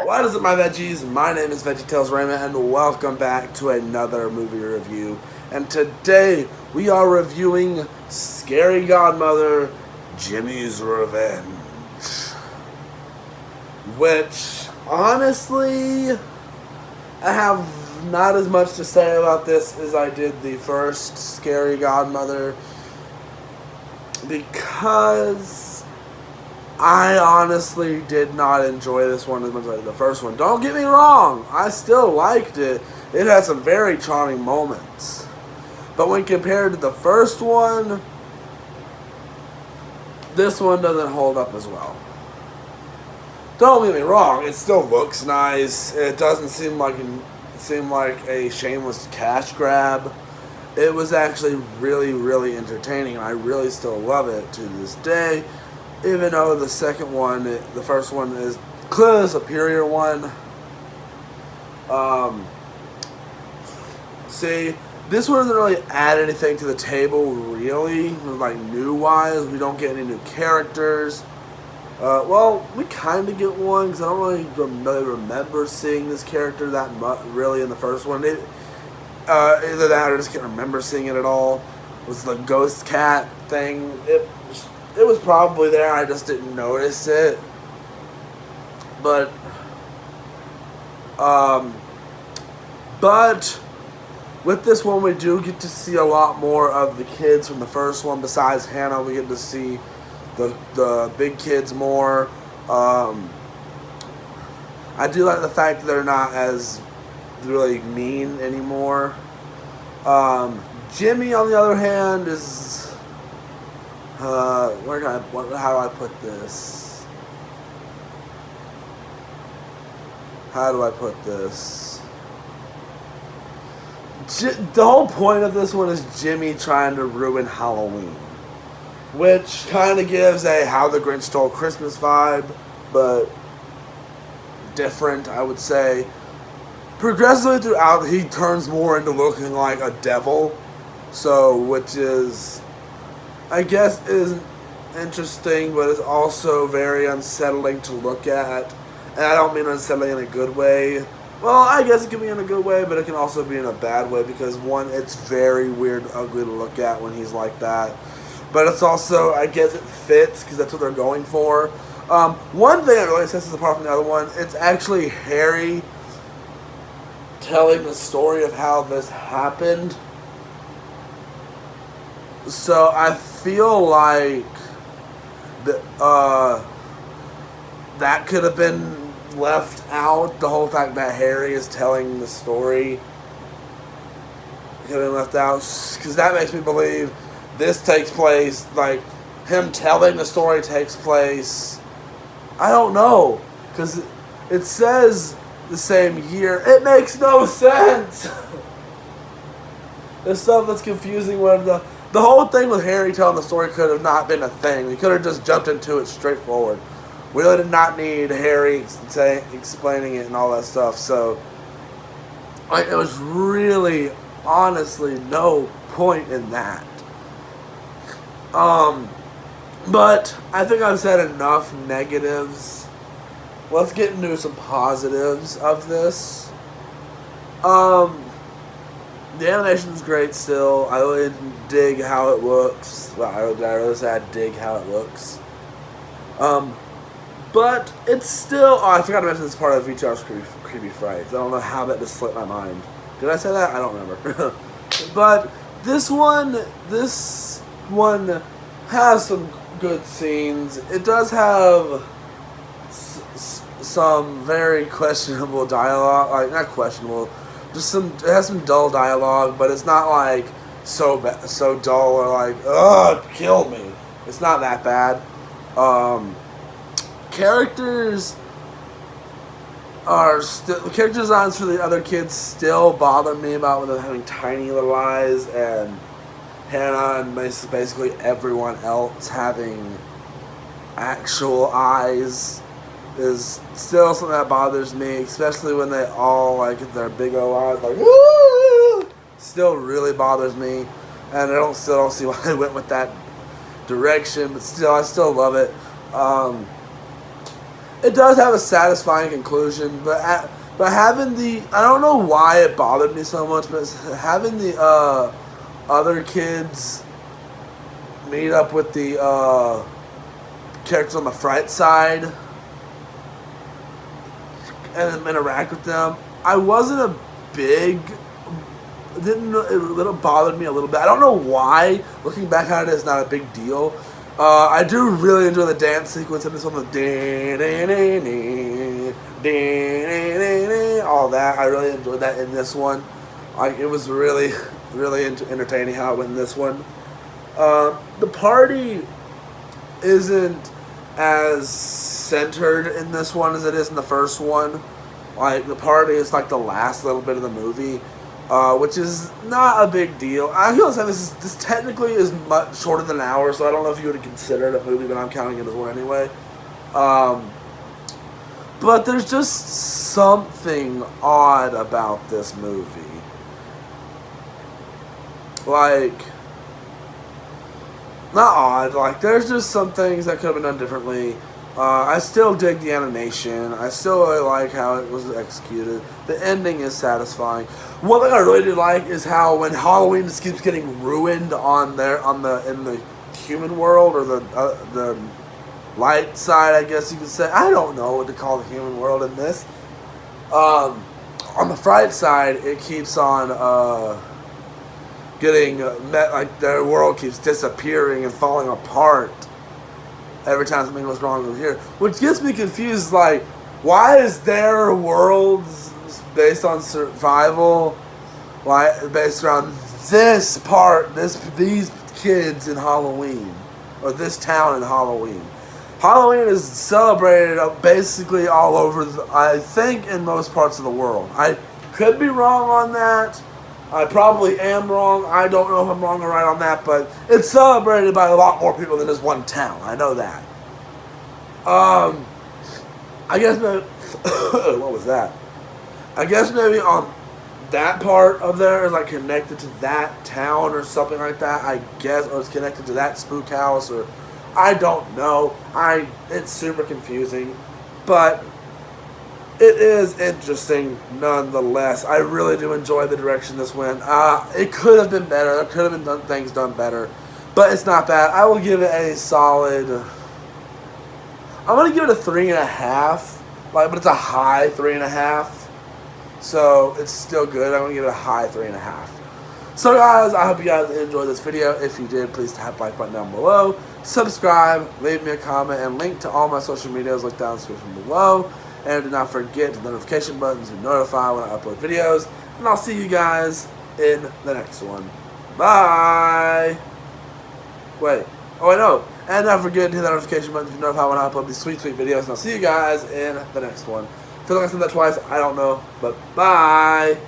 What is up, my veggies? My name is VeggieTales Raymond, and welcome back to another movie review. And today we are reviewing Scary Godmother, Jimmy's Revenge. Which, honestly, I have not as much to say about this as I did the first Scary Godmother, because I honestly did not enjoy this one as much as I did the first one. Don't get me wrong, I still liked it. It had some very charming moments. But when compared to the first one, this one doesn't hold up as well. Don't get me wrong, it still looks nice. It doesn't seem like a shameless cash grab. It was actually really, really entertaining, and I really still love it to this day. Even though the first one is clearly the superior one. See, this one doesn't really add anything to the table, really, like new-wise. We don't get any new characters. Well, we kind of get one, because I don't really remember seeing this character that much, really, in the first one. Either that or I just can't remember seeing it at all. It was the ghost cat thing. It was probably there, I just didn't notice it. But with this one, we do get to see a lot more of the kids from the first one. Besides Hannah, we get to see the big kids more. I do like the fact that they're not as really mean anymore. Jimmy, on the other hand, is how do I put this? The whole point of this one is Jimmy trying to ruin Halloween, which kind of gives a How the Grinch Stole Christmas vibe, but different, I would say. Progressively throughout, he turns more into looking like a devil, which is, I guess, is interesting, but it's also very unsettling to look at. And I don't mean unsettling in a good way. Well, I guess it can be in a good way, but it can also be in a bad way, because one, it's very weird and ugly to look at when he's like that. But it's also, I guess it fits, because that's what they're going for. One thing that really sets us apart from the other one, it's actually Harry telling the story of how this happened. So I feel like that could have been left out. The whole fact that Harry is telling the story could have been left out, because that makes me believe this takes place, like, him telling the story takes place, I don't know, because it says the same year. It makes no sense. There's stuff that's confusing when the whole thing with Harry telling the story could have not been a thing. We could have just jumped into it straightforward. We really did not need Harry explaining it and all that stuff. So, it was really, honestly, no point in that. But I think I've said enough negatives. Let's get into some positives of this. The animation's great still. I really dig how it looks. Well, I really say I dig how it looks. But it's still... Oh, I forgot to mention this part of VTR's Creepy Frights. I don't know how that just slipped my mind. Did I say that? I don't remember. But this one has some good scenes. It does have some very questionable dialogue, like not questionable, just some. It has some dull dialogue, but it's not like so dull or like ugh, kill me. It's not that bad. Characters are still character designs for the other kids still bother me about them having tiny little eyes, and Hannah and basically everyone else having actual eyes is still something that bothers me, especially when they all like their big old eyes like woo! Still really bothers me, and I still don't see why they went with that direction, but still I still love it. It does have a satisfying conclusion, but having I don't know why it bothered me so much, but having the other kids meet up with the characters on the Fright side and interact with them, I wasn't a big. It bothered me a little bit. I don't know why. Looking back at it, it's not a big deal. I do really enjoy the dance sequence in this one, with all that. I really enjoyed that in this one. Like, it was really, really entertaining how it went in this one. The party isn't as centered in this one as it is in the first one. Like, the party is like the last little bit of the movie. Which is not a big deal. I feel like this technically is much shorter than an hour, so I don't know if you would consider it a movie, but I'm counting it as one anyway. But there's just something odd about this movie. Like, not odd, like, there's just some things that could have been done differently. I still dig the animation. I still really like how it was executed. The ending is satisfying. One thing I really do like is how when Halloween just keeps getting ruined in the human world, or the light side, I guess you could say. I don't know what to call the human world in this. On the Fright side, it keeps on getting like their world keeps disappearing and falling apart every time something goes wrong over here, which gets me confused. Like, why is their worlds based on survival, like based around this part, these kids in Halloween, or this town in Halloween? Halloween is celebrated basically all over, I think, in most parts of the world. I could be wrong on that. I probably am wrong. I don't know if I'm wrong or right on that, but it's celebrated by a lot more people than just one town. I know that. I guess maybe, what was that? I guess maybe on that part of there is like connected to that town or something like that. I guess, or it's connected to that spook house, or I don't know. It's super confusing, but it is interesting nonetheless. I really do enjoy the direction this went. It could have been better. There could have been things done better, but it's not bad. I will give it a solid. I'm gonna give it a 3.5. But it's a high 3.5. So it's still good. I'm gonna give it a high 3.5. So guys, I hope you guys enjoyed this video. If you did, please tap the like button down below. Subscribe, leave me a comment, and link to all my social medias look down the description below. And do not forget the notification buttons to notify when I upload videos. And I'll see you guys in the next one. Bye! Wait. Oh, I know. And don't forget to hit the notification button to notify when I upload these sweet, sweet videos. And I'll see you guys in the next one. I feel like I said that twice. I don't know. But bye!